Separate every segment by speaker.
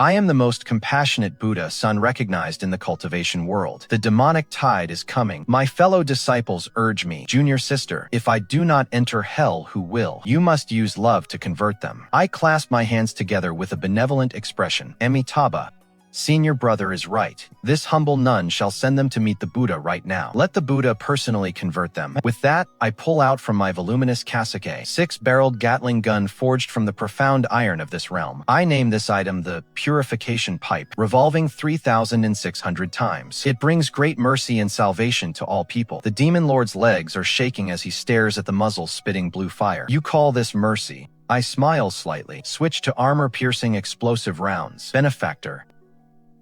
Speaker 1: I am the most compassionate Buddha son recognized in the cultivation world. The demonic tide is coming. My fellow disciples urge me, junior sister, if I do not enter hell, who will? You must use love to convert them. I clasp my hands together with a benevolent expression. Amitabha, senior brother is right. This humble nun shall send them to meet the Buddha right now. Let the Buddha personally convert them. With that, I pull out from my voluminous cassock 6-barreled Gatling gun forged from the profound iron of this realm. I name this item the purification pipe, revolving 3,600 times. It brings great mercy and salvation to all people. The demon lord's legs are shaking as he stares at the muzzle spitting blue fire. You call this mercy? I smile slightly. Switch to armor-piercing explosive rounds. Benefactor.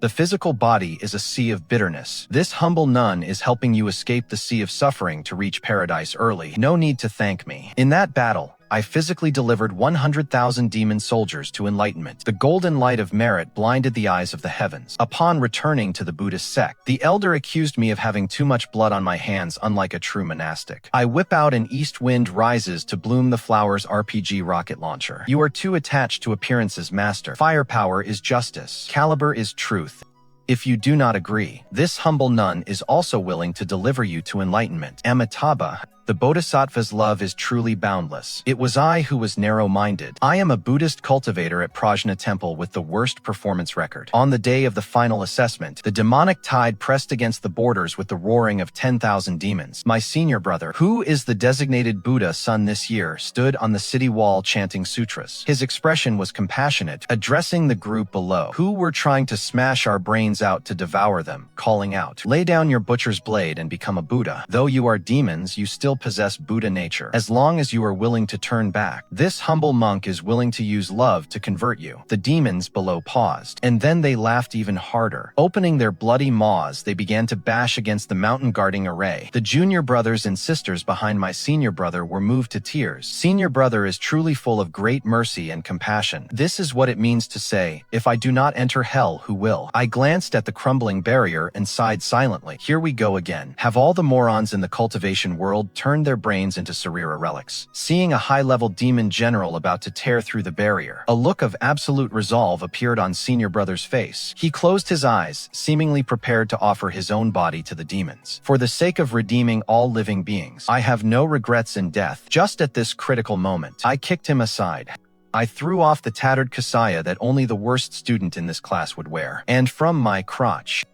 Speaker 1: The physical body is a sea of bitterness. This humble nun is helping you escape the sea of suffering to reach paradise early. No need to thank me. In that battle, I physically delivered 100,000 demon soldiers to enlightenment. The golden light of merit blinded the eyes of the heavens. Upon returning to the Buddhist sect, the elder accused me of having too much blood on my hands, unlike a true monastic. I whip out an East Wind Rises to Bloom the Flowers RPG rocket launcher. You are too attached to appearances, master. Firepower is justice. Caliber is truth. If you do not agree, this humble nun is also willing to deliver you to enlightenment. Amitabha, the Bodhisattva's love is truly boundless. It was I who was narrow-minded. I am a Buddhist cultivator at Prajna Temple with the worst performance record. On the day of the final assessment, the demonic tide pressed against the borders with the roaring of 10,000 demons. My senior brother, who is the designated Buddha son this year, stood on the city wall chanting sutras. His expression was compassionate, addressing the group below, who were trying to smash our brains out to devour them, calling out, "Lay down your butcher's blade and become a Buddha. Though you are demons, you still possess Buddha nature, as long as you are willing to turn back. This humble monk is willing to use love to convert you." The demons below paused, and then they laughed even harder. Opening their bloody maws, they began to bash against the mountain guarding array. The junior brothers and sisters behind my senior brother were moved to tears. Senior brother is truly full of great mercy and compassion. This is what it means to say, "If I do not enter hell, who will?" I glanced at the crumbling barrier and sighed silently. Here we go again. Have all the morons in the cultivation world turned their brains into Sarira relics? Seeing a high-level demon general about to tear through the barrier, a look of absolute resolve appeared on senior brother's face. He closed his eyes, seemingly prepared to offer his own body to the demons. For the sake of redeeming all living beings, I have no regrets in death. Just at this critical moment, I kicked him aside. I threw off the tattered kasaya that only the worst student in this class would wear. And from my crotch,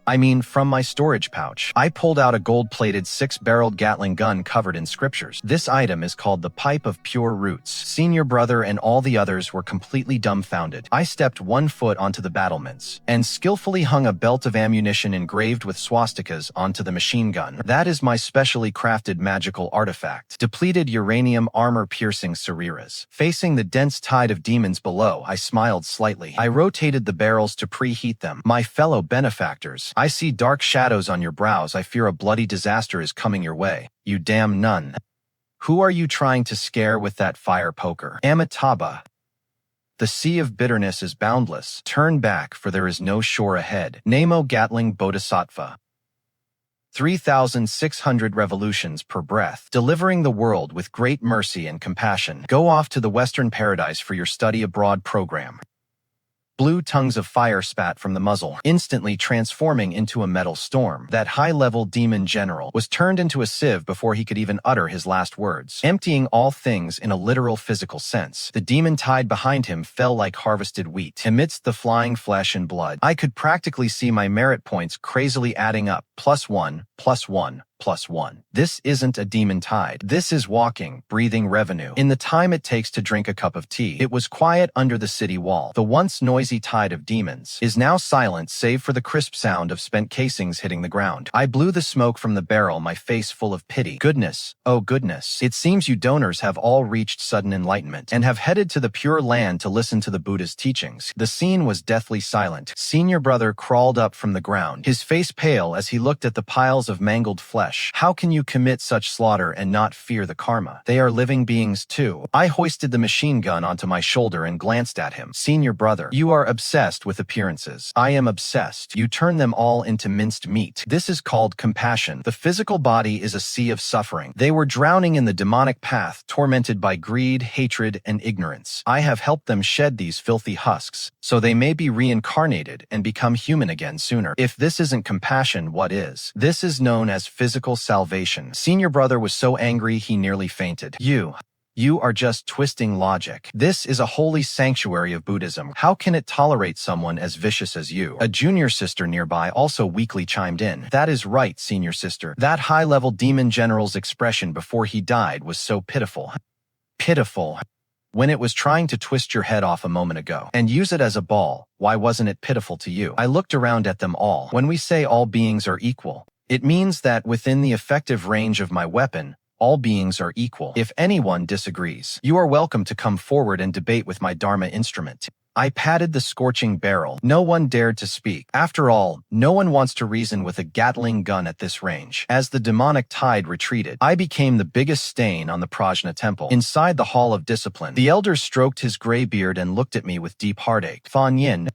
Speaker 1: from my storage pouch, I pulled out a gold-plated 6-barreled Gatling gun covered in scriptures. This item is called the Pipe of Pure Roots. Senior brother and all the others were completely dumbfounded. I stepped 1 foot onto the battlements and skillfully hung a belt of ammunition engraved with swastikas onto the machine gun. That is my specially crafted magical artifact. Depleted uranium armor-piercing Sariras. Facing the dense tide of demons below, I smiled slightly. I rotated the barrels to preheat them. My fellow benefactors, I see dark shadows on your brows. I fear a bloody disaster is coming your way. You damn nun. Who are you trying to scare with that fire poker? Amitabha. The sea of bitterness is boundless. Turn back, for there is no shore ahead. Namo Gatling Bodhisattva. 3,600 revolutions per breath, delivering the world with great mercy and compassion. Go off to the Western Paradise for your study abroad program. Blue tongues of fire spat from the muzzle, instantly transforming into a metal storm. That high-level demon general was turned into a sieve before he could even utter his last words, emptying all things in a literal physical sense. The demon tide behind him fell like harvested wheat. Amidst the flying flesh and blood, I could practically see my merit points crazily adding up. +1, +1, +1. This isn't a demon tide. This is walking, breathing revenue. In the time it takes to drink a cup of tea, it was quiet under the city wall. The once noisy tide of demons is now silent save for the crisp sound of spent casings hitting the ground. I blew the smoke from the barrel, my face full of pity. Goodness, oh goodness. It seems you donors have all reached sudden enlightenment and have headed to the Pure Land to listen to the Buddha's teachings. The scene was deathly silent. Senior brother crawled up from the ground, his face pale as he looked at the piles of mangled flesh flesh. How can you commit such slaughter and not fear the karma? They are living beings too. I hoisted the machine gun onto my shoulder and glanced at him. Senior brother, you are obsessed with appearances. I am obsessed. You turn them all into minced meat. This is called compassion. The physical body is a sea of suffering. They were drowning in the demonic path, tormented by greed, hatred, and ignorance. I have helped them shed these filthy husks, so they may be reincarnated and become human again sooner. If this isn't compassion, what is? This is known as physical salvation. Senior brother was so angry he nearly fainted. You are just twisting logic. This is a holy sanctuary of Buddhism. How can it tolerate someone as vicious as you? A junior sister nearby also weakly chimed in. That is right, senior sister. That high-level demon general's expression before he died was so pitiful. Pitiful. When it was trying to twist your head off a moment ago and use it as a ball, why wasn't it pitiful to you? I looked around at them all. When we say all beings are equal, it means that within the effective range of my weapon, all beings are equal. If anyone disagrees, you are welcome to come forward and debate with my Dharma instrument. I patted the scorching barrel. No one dared to speak. After all, no one wants to reason with a Gatling gun at this range. As the demonic tide retreated, I became the biggest stain on the Prajna Temple. Inside the Hall of Discipline, the elder stroked his gray beard and looked at me with deep heartache. Fanyin,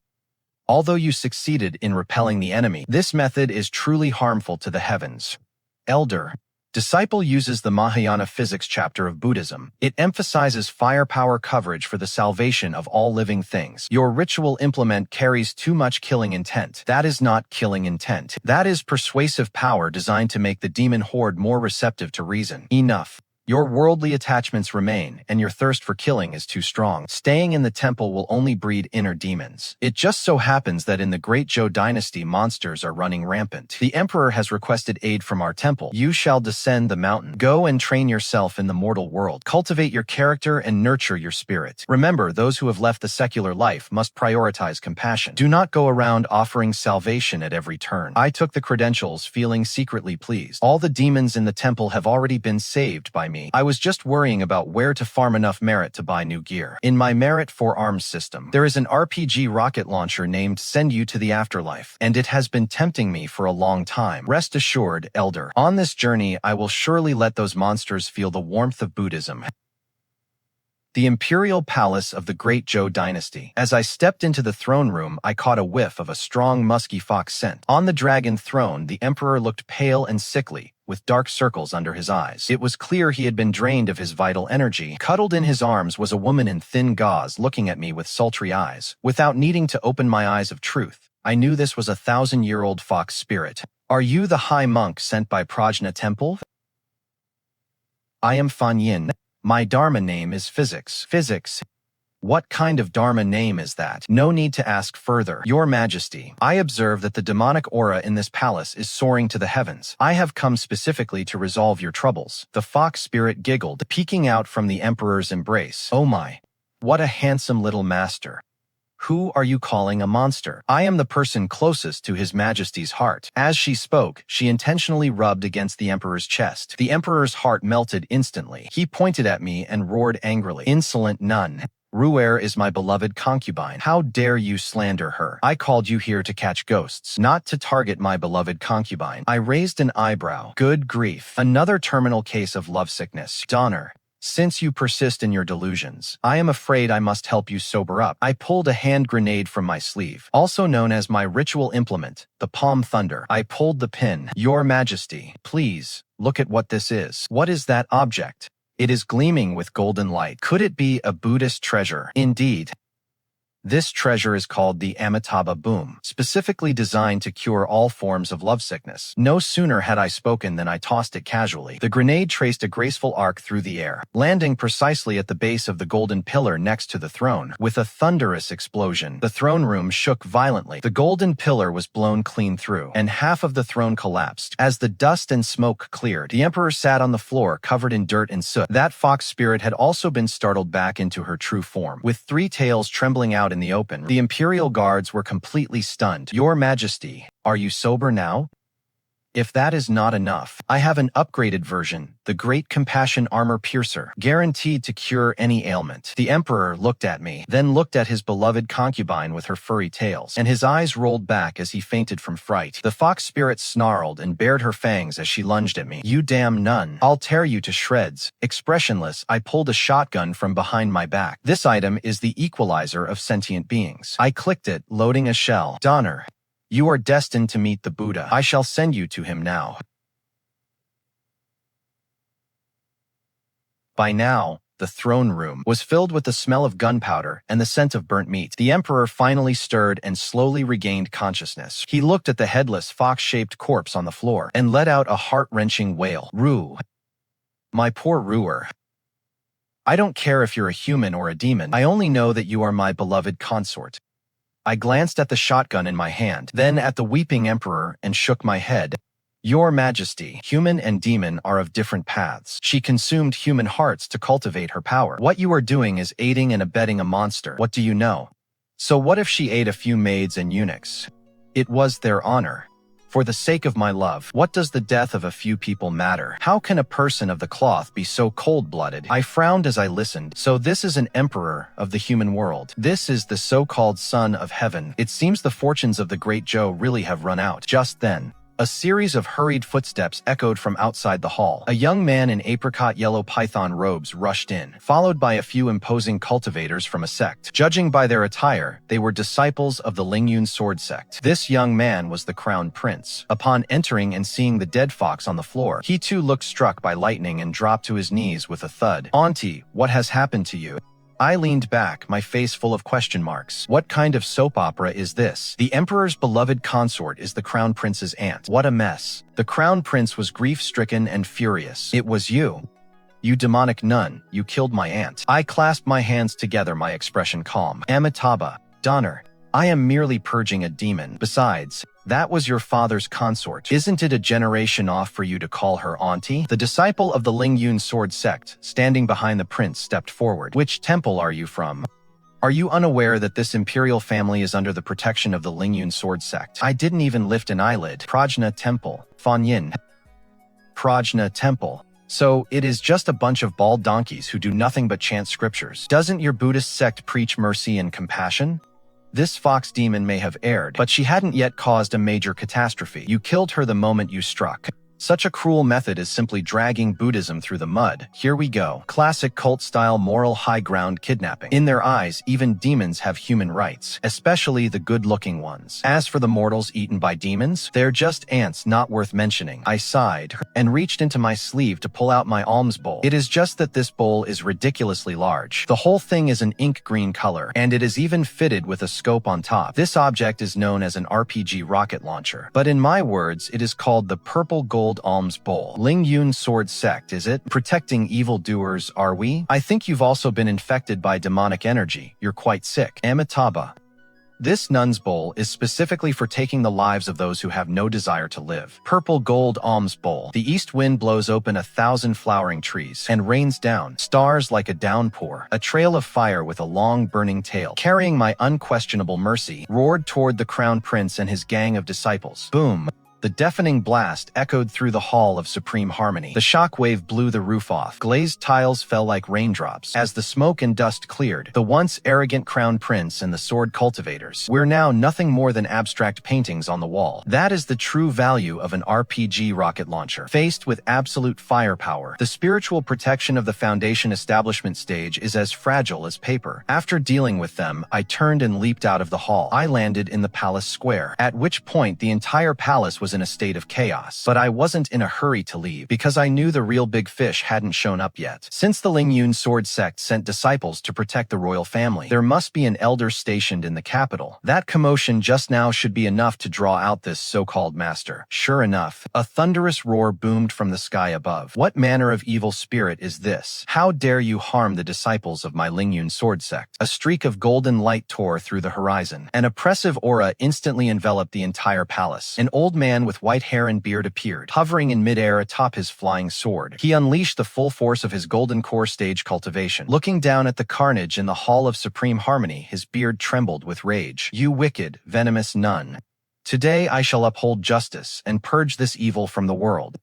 Speaker 1: although you succeeded in repelling the enemy, this method is truly harmful to the heavens. Elder, disciple uses the Mahayana physics chapter of Buddhism. It emphasizes firepower coverage for the salvation of all living things. Your ritual implement carries too much killing intent. That is not killing intent. That is persuasive power designed to make the demon horde more receptive to reason. Enough. Your worldly attachments remain, and your thirst for killing is too strong. Staying in the temple will only breed inner demons. It just so happens that in the Great Zhou dynasty, monsters are running rampant. The emperor has requested aid from our temple. You shall descend the mountain. Go and train yourself in the mortal world. Cultivate your character and nurture your spirit. Remember, those who have left the secular life must prioritize compassion. Do not go around offering salvation at every turn. I took the credentials, feeling secretly pleased. All the demons in the temple have already been saved by me. I was just worrying about where to farm enough merit to buy new gear. In my merit for arms system, there is an RPG rocket launcher named Send You to the Afterlife, and it has been tempting me for a long time. Rest assured, Elder, on this journey I will surely let those monsters feel the warmth of Buddhism. The imperial palace of the Great Zhou dynasty. As I stepped into the throne room, I caught a whiff of a strong musky fox scent. On the dragon throne, the emperor looked pale and sickly, with dark circles under his eyes. It was clear he had been drained of his vital energy. Cuddled in his arms was a woman in thin gauze looking at me with sultry eyes. Without needing to open my eyes of truth, I knew this was a 1,000-year-old fox spirit. Are you the high monk sent by Prajna Temple? I am Fanyin. My Dharma name is Physics. Physics. What kind of Dharma name is that? No need to ask further. Your Majesty, I observe that the demonic aura in this palace is soaring to the heavens. I have come specifically to resolve your troubles. The fox spirit giggled, peeking out from the emperor's embrace. Oh my. What a handsome little master. Who are you calling a monster? I am the person closest to His Majesty's heart. As she spoke, she intentionally rubbed against the emperor's chest. The emperor's heart melted instantly. He pointed at me and roared angrily. Insolent nun. Ruer is my beloved concubine. How dare you slander her? I called you here to catch ghosts, not to target my beloved concubine. I raised an eyebrow. Good grief. Another terminal case of lovesickness. Donner. Since you persist in your delusions, I am afraid I must help you sober up. I pulled a hand grenade from my sleeve, also known as my ritual implement, the palm thunder. I pulled the pin. Your Majesty, please, look at what this is. What is that object? It is gleaming with golden light. Could it be a Buddhist treasure? Indeed. This treasure is called the Amitabha Boom, specifically designed to cure all forms of lovesickness. No sooner had I spoken than I tossed it casually. The grenade traced a graceful arc through the air, landing precisely at the base of the golden pillar next to the throne. With a thunderous explosion, the throne room shook violently. The golden pillar was blown clean through, and half of the throne collapsed. As the dust and smoke cleared, the emperor sat on the floor covered in dirt and soot. That fox spirit had also been startled back into her true form. With three tails trembling out in the open, the imperial guards were completely stunned. Your Majesty, are you sober now? If that is not enough, I have an upgraded version, the Great Compassion Armor Piercer, guaranteed to cure any ailment. The Emperor looked at me, then looked at his beloved concubine with her furry tails, and his eyes rolled back as he fainted from fright. The fox spirit snarled and bared her fangs as she lunged at me. You damn nun. I'll tear you to shreds. Expressionless, I pulled a shotgun from behind my back. This item is the equalizer of sentient beings. I clicked it, loading a shell. Donner. You are destined to meet the Buddha. I shall send you to him now. By now, the throne room was filled with the smell of gunpowder and the scent of burnt meat. The Emperor finally stirred and slowly regained consciousness. He looked at the headless, fox-shaped corpse on the floor and let out a heart-wrenching wail. Rue. My poor Ruer. I don't care if you're a human or a demon. I only know that you are my beloved consort. I glanced at the shotgun in my hand, then at the weeping Emperor and shook my head. Your Majesty, human and demon are of different paths. She consumed human hearts to cultivate her power. What you are doing is aiding and abetting a monster. What do you know? So what if she ate a few maids and eunuchs? It was their honor. For the sake of my love, what does the death of a few people matter? How can a person of the cloth be so cold-blooded? I frowned as I listened. So this is an emperor of the human world. This is the so-called son of heaven. It seems the fortunes of the great Joe really have run out. Just then, a series of hurried footsteps echoed from outside the hall. A young man in apricot yellow python robes rushed in, followed by a few imposing cultivators from a sect. Judging by their attire, they were disciples of the Lingyun Sword Sect. This young man was the crown prince. Upon entering and seeing the dead fox on the floor, he too looked struck by lightning and dropped to his knees with a thud. Auntie, what has happened to you? I leaned back, my face full of question marks. What kind of soap opera is this? The Emperor's beloved consort is the Crown Prince's aunt. What a mess. The Crown Prince was grief-stricken and furious. It was you. You demonic nun, you killed my aunt. I clasped my hands together, my expression calm. Amitabha, Donner, I am merely purging a demon. Besides, that was your father's consort. Isn't it a generation off for you to call her auntie? The disciple of the Lingyun Sword Sect, standing behind the prince, stepped forward. Which temple are you from? Are you unaware that this imperial family is under the protection of the Lingyun Sword Sect? I didn't even lift an eyelid. Prajna Temple, Fanyin. Prajna Temple. So, it is just a bunch of bald donkeys who do nothing but chant scriptures. Doesn't your Buddhist sect preach mercy and compassion? This fox demon may have erred, but she hadn't yet caused a major catastrophe. You killed her the moment you struck. Such a cruel method is simply dragging Buddhism through the mud. Here we go. Classic cult-style moral high ground kidnapping. In their eyes, even demons have human rights, especially the good-looking ones. As for the mortals eaten by demons, they're just ants not worth mentioning. I sighed and reached into my sleeve to pull out my alms bowl. It is just that this bowl is ridiculously large. The whole thing is an ink green color, and it is even fitted with a scope on top. This object is known as an RPG rocket launcher, but in my words, it is called the Purple Gold Alms Bowl. Lingyun Sword Sect, is it? Protecting evildoers, are we? I think you've also been infected by demonic energy. You're quite sick. Amitabha. This nun's bowl is specifically for taking the lives of those who have no desire to live. Purple Gold Alms Bowl. The east wind blows open 1,000 flowering trees and rains down stars like a downpour. A trail of fire with a long burning tail, carrying my unquestionable mercy, roared toward the crown prince and his gang of disciples. Boom. The deafening blast echoed through the hall of supreme harmony. The shockwave blew the roof off. Glazed tiles fell like raindrops. As the smoke and dust cleared, the once arrogant crown prince and the sword cultivators were now nothing more than abstract paintings on the wall. That is the true value of an RPG rocket launcher. Faced with absolute firepower, the spiritual protection of the Foundation establishment stage is as fragile as paper. After dealing with them, I turned and leaped out of the hall. I landed in the palace square, at which point the entire palace was in a state of chaos. But I wasn't in a hurry to leave, because I knew the real big fish hadn't shown up yet. Since the Lingyun Sword Sect sent disciples to protect the royal family, there must be an elder stationed in the capital. That commotion just now should be enough to draw out this so-called master. Sure enough, a thunderous roar boomed from the sky above. What manner of evil spirit is this? How dare you harm the disciples of my Lingyun Sword Sect? A streak of golden light tore through the horizon. An oppressive aura instantly enveloped the entire palace. An old man with white hair and beard appeared, hovering in midair atop his flying sword. He unleashed the full force of his golden core stage cultivation. Looking down at the carnage in the Hall of Supreme Harmony, his beard trembled with rage. You wicked, venomous nun. Today I shall uphold justice and purge this evil from the world.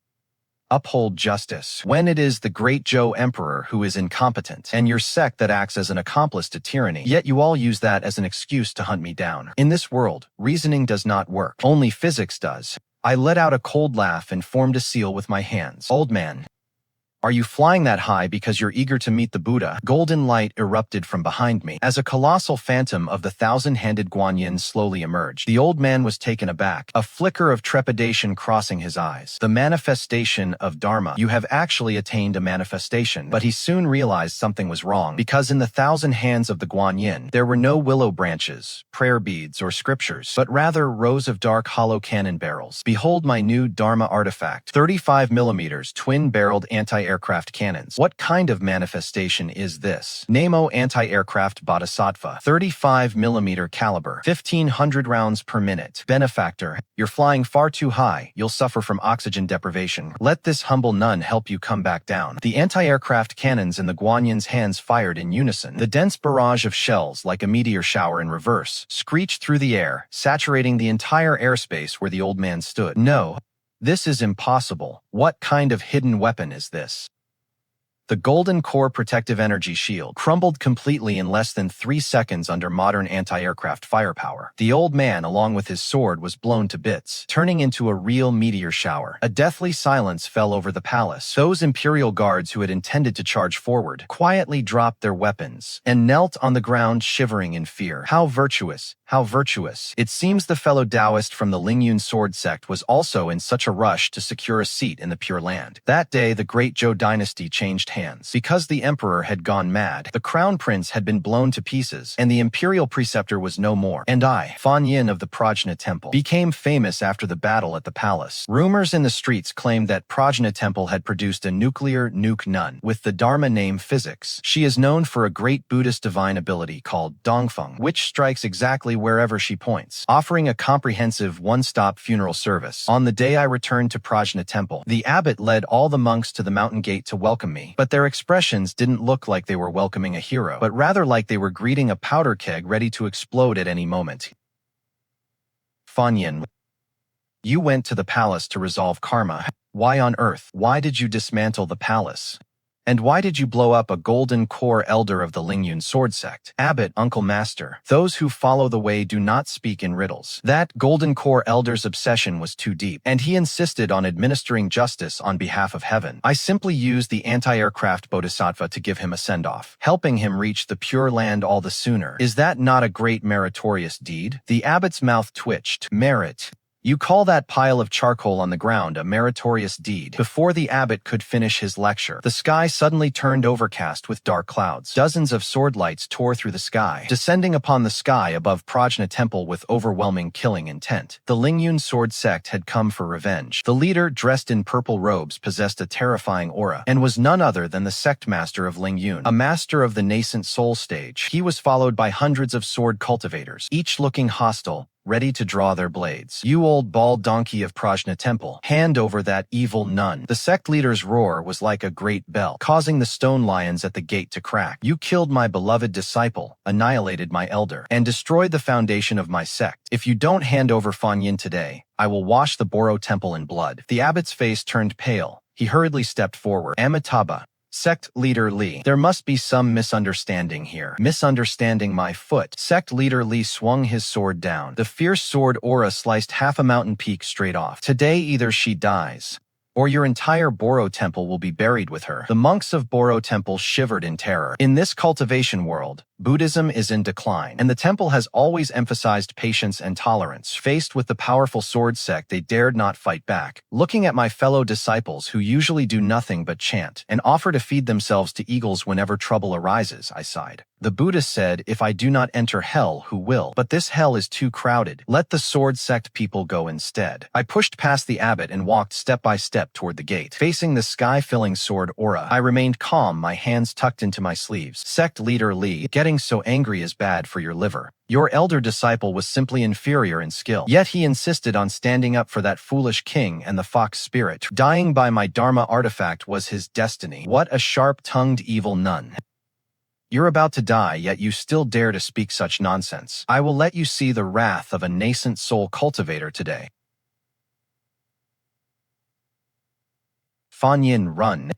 Speaker 1: Uphold justice. When it is the great Zhou Emperor who is incompetent, and your sect that acts as an accomplice to tyranny, yet you all use that as an excuse to hunt me down. In this world, reasoning does not work. Only physics does. I let out a cold laugh and formed a seal with my hands. Old man, are you flying that high because you're eager to meet the Buddha? Golden light erupted from behind me. As a colossal phantom of the thousand-handed Guanyin slowly emerged, the old man was taken aback, a flicker of trepidation crossing his eyes. The manifestation of Dharma. You have actually attained a manifestation. But he soon realized something was wrong, because in the 1,000 hands of the Guanyin, there were no willow branches, prayer beads, or scriptures, but rather rows of dark hollow cannon barrels. Behold my new Dharma artifact, 35mm twin-barreled anti-aircraft cannons. What kind of manifestation is this? Nemo anti-aircraft bodhisattva, 35mm caliber, 1,500 rounds per minute. Benefactor, you're flying far too high. You'll suffer from oxygen deprivation. Let this humble nun help you come back down. The anti-aircraft cannons in the Guanyin's hands fired in unison. The dense barrage of shells, like a meteor shower in reverse, screeched through the air, saturating the entire airspace where the old man stood. No. This is impossible. What kind of hidden weapon is this? The golden core protective energy shield crumbled completely in less than 3 seconds under modern anti-aircraft firepower. The old man, along with his sword, was blown to bits, turning into a real meteor shower. A deathly silence fell over the palace. Those imperial guards who had intended to charge forward quietly dropped their weapons and knelt on the ground, shivering in fear. How virtuous! How virtuous! It seems the fellow Taoist from the Lingyun Sword Sect was also in such a rush to secure a seat in the Pure Land. That day, the great Zhou dynasty changed hands. Because the emperor had gone mad, the crown prince had been blown to pieces, and the imperial preceptor was no more. And I, Fanyin of the Prajna Temple, became famous after the battle at the palace. Rumors in the streets claimed that Prajna Temple had produced a nuclear nuke nun with the Dharma name physics. She is known for a great Buddhist divine ability called Dongfeng, which strikes exactly wherever she points, offering a comprehensive one-stop funeral service. On the day I returned to Prajna Temple, the abbot led all the monks to the mountain gate to welcome me, but their expressions didn't look like they were welcoming a hero, but rather like they were greeting a powder keg ready to explode at any moment. Fanyin, you went to the palace to resolve karma. Why on earth? Why did you dismantle the palace? And why did you blow up a golden core elder of the Lingyun Sword Sect? Abbot, uncle master, those who follow the way do not speak in riddles. That golden core elder's obsession was too deep, and he insisted on administering justice on behalf of heaven. I simply used the anti-aircraft bodhisattva to give him a send-off, helping him reach the Pure Land all the sooner. Is that not a great meritorious deed? The abbot's mouth twitched. Merit. You call that pile of charcoal on the ground a meritorious deed? Before the abbot could finish his lecture, the sky suddenly turned overcast with dark clouds. Dozens of sword lights tore through the sky, descending upon the sky above Prajna Temple with overwhelming killing intent. The Lingyun Sword Sect had come for revenge. The leader, dressed in purple robes, possessed a terrifying aura, and was none other than the sect master of Lingyun, a master of the nascent soul stage. He was followed by hundreds of sword cultivators, each looking hostile, ready to draw their blades. You old bald donkey of Prajna Temple, hand over that evil nun. The sect leader's roar was like a great bell, causing the stone lions at the gate to crack. You killed my beloved disciple, annihilated my elder, and destroyed the foundation of my sect. If you don't hand over Fanyin today, I will wash the Boro Temple in blood. The abbot's face turned pale. He hurriedly stepped forward. Amitabha. Sect Leader Li. There must be some misunderstanding here. Misunderstanding my foot. Sect Leader Li swung his sword down. The fierce sword aura sliced half a mountain peak straight off. Today either she dies, or your entire Boro Temple will be buried with her. The monks of Boro Temple shivered in terror. In this cultivation world, Buddhism is in decline, and the temple has always emphasized patience and tolerance. Faced with the powerful sword sect, they dared not fight back. Looking at my fellow disciples who usually do nothing but chant and offer to feed themselves to eagles whenever trouble arises, I sighed. The Buddhist said, if I do not enter hell, who will? But this hell is too crowded. Let the sword sect people go instead. I pushed past the abbot and walked step by step toward the gate. Facing the sky-filling sword aura, I remained calm, my hands tucked into my sleeves. Sect Leader Li, getting so angry is bad for your liver. Your elder disciple was simply inferior in skill, yet he insisted on standing up for that foolish king and the fox spirit. Dying by my Dharma artifact was his destiny. What a sharp-tongued evil nun. You're about to die, yet you still dare to speak such nonsense. I will let you see the wrath of a nascent soul cultivator today. Fanyin, run.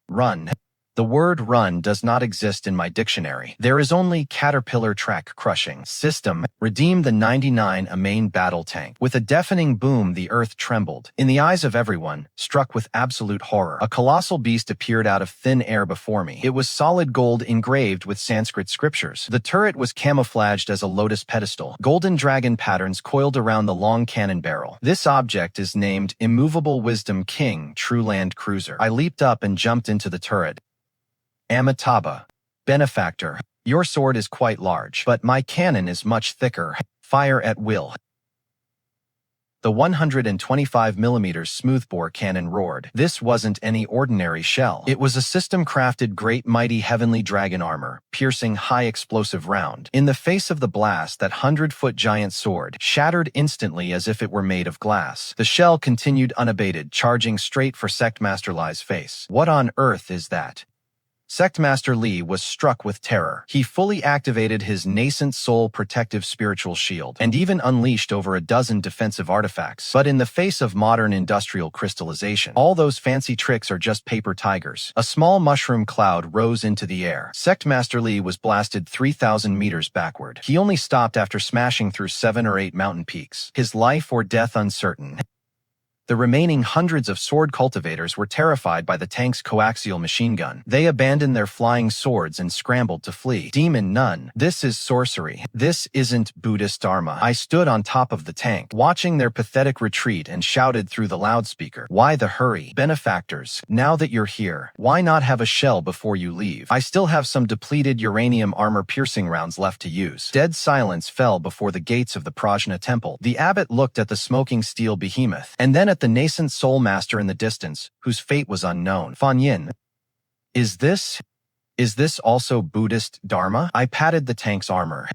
Speaker 1: Run. The word run does not exist in my dictionary. There is only caterpillar track crushing. System, redeem the 99 a main battle tank. With a deafening boom, the earth trembled. In the eyes of everyone, struck with absolute horror, a colossal beast appeared out of thin air before me. It was solid gold engraved with Sanskrit scriptures. The turret was camouflaged as a lotus pedestal. Golden dragon patterns coiled around the long cannon barrel. This object is named Immovable Wisdom King, True Land Cruiser. I leaped up and jumped into the turret. Amitabha. Benefactor. Your sword is quite large, but my cannon is much thicker. Fire at will. The 125mm smoothbore cannon roared. This wasn't any ordinary shell. It was a system-crafted great mighty heavenly dragon armor, piercing high explosive round. In the face of the blast, that 100-foot giant sword shattered instantly as if it were made of glass. The shell continued unabated, charging straight for Sectmaster Li's face. What on earth is that? Sectmaster Li was struck with terror. He fully activated his nascent soul protective spiritual shield, and even unleashed over a dozen defensive artifacts. But in the face of modern industrial crystallization, all those fancy tricks are just paper tigers. A small mushroom cloud rose into the air. Sectmaster Li was blasted 3,000 meters backward. He only stopped after smashing through 7 or 8 mountain peaks. His life or death uncertain. The remaining hundreds of sword cultivators were terrified by the tank's coaxial machine gun. They abandoned their flying swords and scrambled to flee. Demon none. This is sorcery. This isn't Buddhist Dharma. I stood on top of the tank, watching their pathetic retreat, and shouted through the loudspeaker. Why the hurry? Benefactors, now that you're here, why not have a shell before you leave? I still have some depleted uranium armor-piercing rounds left to use. Dead silence fell before the gates of the Prajna Temple. The abbot looked at the smoking steel behemoth, and then at the nascent soul master in the distance, whose fate was unknown. Fanyin. Is this also Buddhist Dharma? I patted the tank's armor.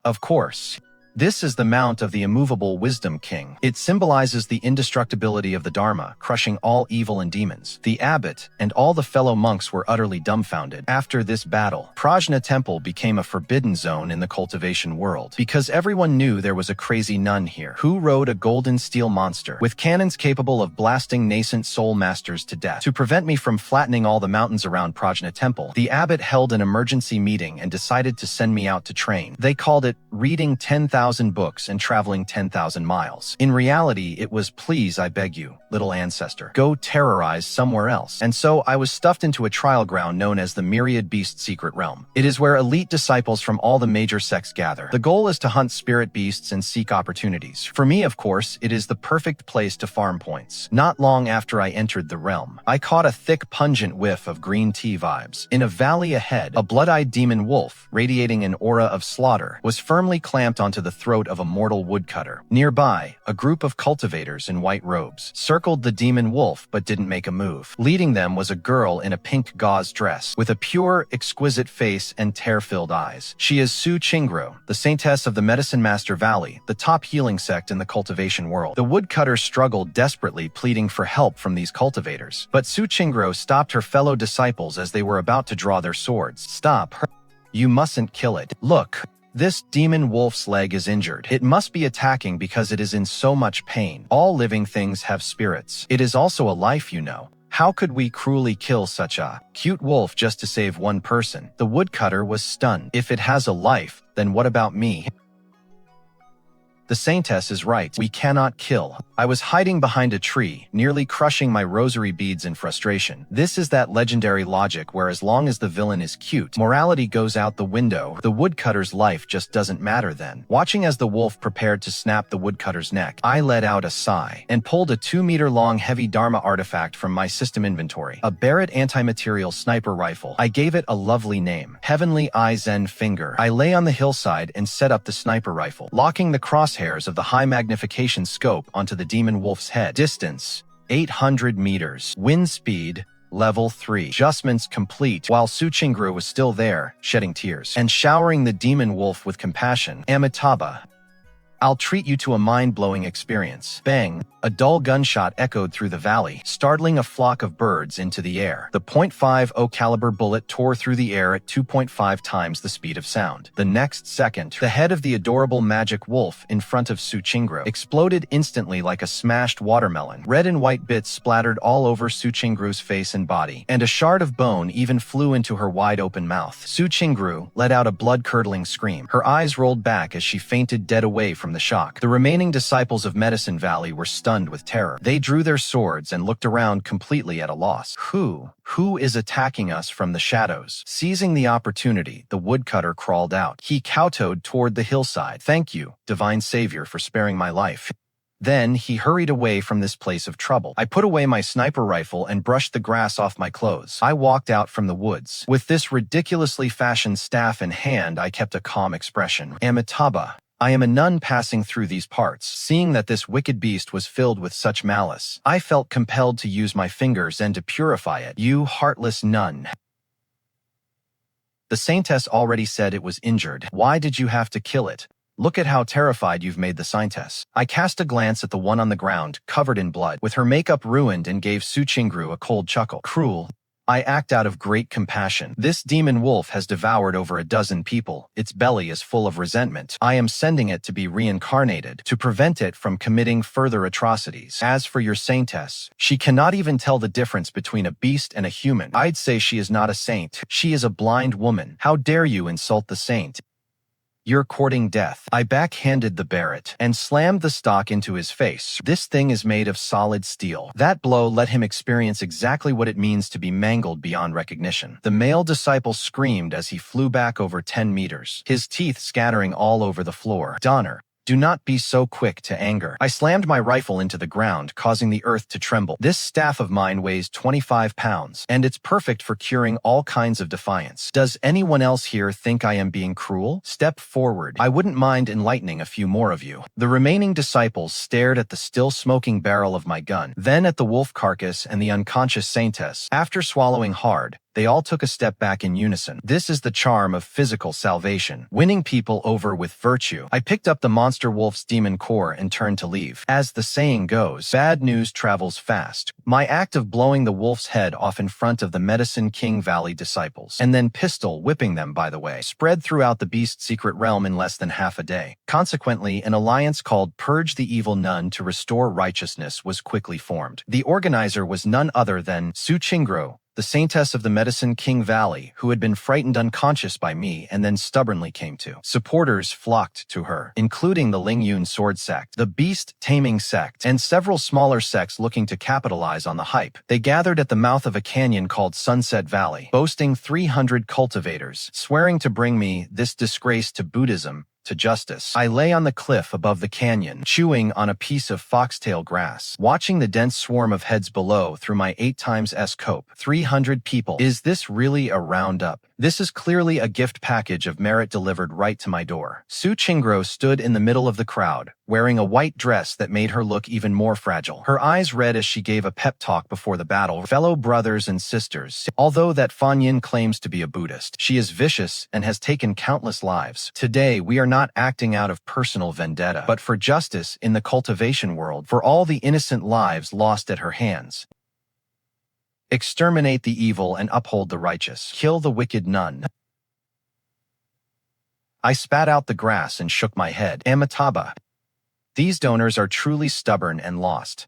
Speaker 1: Of course. This is the mount of the immovable Wisdom King. It symbolizes the indestructibility of the Dharma, crushing all evil and demons. The abbot and all the fellow monks were utterly dumbfounded. After this battle, Prajna Temple became a forbidden zone in the cultivation world, because everyone knew there was a crazy nun here who rode a golden steel monster with cannons capable of blasting nascent soul masters to death. To prevent me from flattening all the mountains around Prajna Temple, the abbot held an emergency meeting and decided to send me out to train. They called it reading 10,000 books and traveling 10,000 miles. In reality, it was please, I beg you, little ancestor, go terrorize somewhere else. And so I was stuffed into a trial ground known as the Myriad Beast Secret Realm. It is where elite disciples from all the major sects gather. The goal is to hunt spirit beasts and seek opportunities. For me, of course, it is the perfect place to farm points. Not long after I entered the realm, I caught a thick, pungent whiff of green tea vibes. In a valley ahead, a blood-eyed demon wolf, radiating an aura of slaughter, was firmly clamped onto the throat of a mortal woodcutter. Nearby, a group of cultivators in white robes circled the demon wolf but didn't make a move. Leading them was a girl in a pink gauze dress, with a pure, exquisite face and tear-filled eyes. She is Su Chingro, the saintess of the Medicine Master Valley, the top healing sect in the cultivation world. The woodcutter struggled desperately, pleading for help from these cultivators. But Su Chingro stopped her fellow disciples as they were about to draw their swords. Stop her. You mustn't kill it. Look. This demon wolf's leg is injured. It must be attacking because it is in so much pain. All living things have spirits. It is also a life, you know. How could we cruelly kill such a cute wolf just to save one person? The woodcutter was stunned. If it has a life, then what about me? The saintess is right. We cannot kill. I was hiding behind a tree, nearly crushing my rosary beads in frustration. This is that legendary logic where as long as the villain is cute, morality goes out the window. The woodcutter's life just doesn't matter then. Watching as the wolf prepared to snap the woodcutter's neck, I let out a sigh and pulled a 2-meter-long heavy Dharma artifact from my system inventory. A Barrett anti-material sniper rifle. I gave it a lovely name. Heavenly Eye Zen Finger. I lay on the hillside and set up the sniper rifle, locking the crosshairs of the high magnification scope onto the demon wolf's head. Distance, 800 meters. Wind speed, level 3. Adjustments complete. While Su Chingru was still there, shedding tears, and showering the demon wolf with compassion. Amitabha. I'll treat you to a mind-blowing experience. Bang! A dull gunshot echoed through the valley, startling a flock of birds into the air. The .50 caliber bullet tore through the air at 2.5 times the speed of sound. The next second, the head of the adorable magic wolf in front of Su Qingru exploded instantly like a smashed watermelon. Red and white bits splattered all over Su Qingru's face and body, and a shard of bone even flew into her wide-open mouth. Su Qingru let out a blood-curdling scream. Her eyes rolled back as she fainted dead away from the shock. The remaining disciples of Medicine Valley were stunned with terror. They drew their swords and looked around completely at a loss. Who is attacking us from the shadows? Seizing the opportunity, the woodcutter crawled out. He kowtowed toward the hillside. Thank you, divine savior, for sparing my life. Then he hurried away from this place of trouble. I put away my sniper rifle and brushed the grass off my clothes. I walked out from the woods. With this ridiculously fashioned staff in hand, I kept a calm expression. Amitabha, I am a nun passing through these parts. Seeing that this wicked beast was filled with such malice, I felt compelled to use my fingers and to purify it. You heartless nun. The saintess already said it was injured. Why did you have to kill it? Look at how terrified you've made the saintess. I cast a glance at the one on the ground, covered in blood, with her makeup ruined, and gave Su Qingru a cold chuckle. Cruel. I act out of great compassion. This demon wolf has devoured over a dozen people. Its belly is full of resentment. I am sending it to be reincarnated, to prevent it from committing further atrocities. As for your saintess, she cannot even tell the difference between a beast and a human. I'd say she is not a saint. She is a blind woman. How dare you insult the saint? You're courting death. I backhanded the Barrett and slammed the stock into his face. This thing is made of solid steel. That blow let him experience exactly what it means to be mangled beyond recognition. The male disciple screamed as he flew back over 10 meters, his teeth scattering all over the floor. Donner, do not be so quick to anger. I slammed my rifle into the ground, causing the earth to tremble. This staff of mine weighs 25 pounds, and it's perfect for curing all kinds of defiance. Does anyone else here think I am being cruel? Step forward. I wouldn't mind enlightening a few more of you. The remaining disciples stared at the still smoking barrel of my gun, then at the wolf carcass and the unconscious saintess. After swallowing hard, they all took a step back in unison. This is the charm of physical salvation, winning people over with virtue. I picked up the monster wolf's demon core and turned to leave. As the saying goes, bad news travels fast. My act of blowing the wolf's head off in front of the Medicine King Valley disciples, and then pistol whipping them, by the way, spread throughout the beast's secret realm in less than half a day. Consequently, an alliance called Purge the Evil Nun to Restore Righteousness was quickly formed. The organizer was none other than Su Qingru, the saintess of the Medicine King Valley, who had been frightened unconscious by me and then stubbornly came to. Supporters flocked to her, including the Lingyun Sword Sect, the Beast Taming Sect, and several smaller sects looking to capitalize on the hype. They gathered at the mouth of a canyon called Sunset Valley, boasting 300 cultivators, swearing to bring me, this disgrace to Buddhism, to justice. I lay on the cliff above the canyon, chewing on a piece of foxtail grass, watching the dense swarm of heads below through my 8x scope. 300 people. Is this really a roundup? This is clearly a gift package of merit delivered right to my door. Su Qingru stood in the middle of the crowd, wearing a white dress that made her look even more fragile. Her eyes red as she gave a pep talk before the battle. Fellow brothers and sisters, although that Fanyin claims to be a Buddhist, she is vicious and has taken countless lives. Today, we are not acting out of personal vendetta, but for justice in the cultivation world, for all the innocent lives lost at her hands. Exterminate the evil and uphold the righteous. Kill the wicked nun. I spat out the grass and shook my head. Amitabha. These donors are truly stubborn and lost.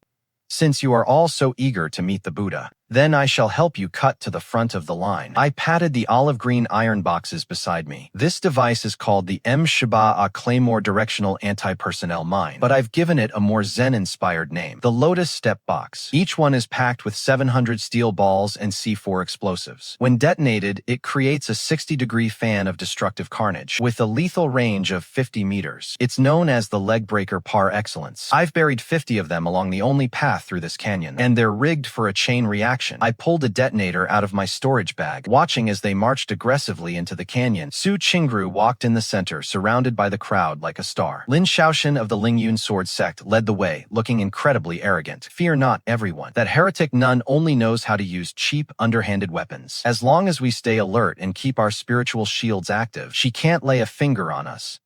Speaker 1: Since you are all so eager to meet the Buddha, then I shall help you cut to the front of the line. I patted the olive green iron boxes beside me. This device is called the M-Shaba Claymore Directional Anti-Personnel Mine, but I've given it a more Zen-inspired name, the Lotus Step Box. Each one is packed with 700 steel balls and C4 explosives. When detonated, it creates a 60-degree fan of destructive carnage, with a lethal range of 50 meters. It's known as the leg breaker par excellence. I've buried 50 of them along the only path through this canyon, and they're rigged for a chain reaction. I pulled a detonator out of my storage bag, watching as they marched aggressively into the canyon. Su Qingru walked in the center, surrounded by the crowd like a star. Lin Shaoxin of the Lingyun Sword Sect led the way, looking incredibly arrogant. Fear not, everyone. That heretic nun only knows how to use cheap, underhanded weapons. As long as we stay alert and keep our spiritual shields active, she can't lay a finger on us.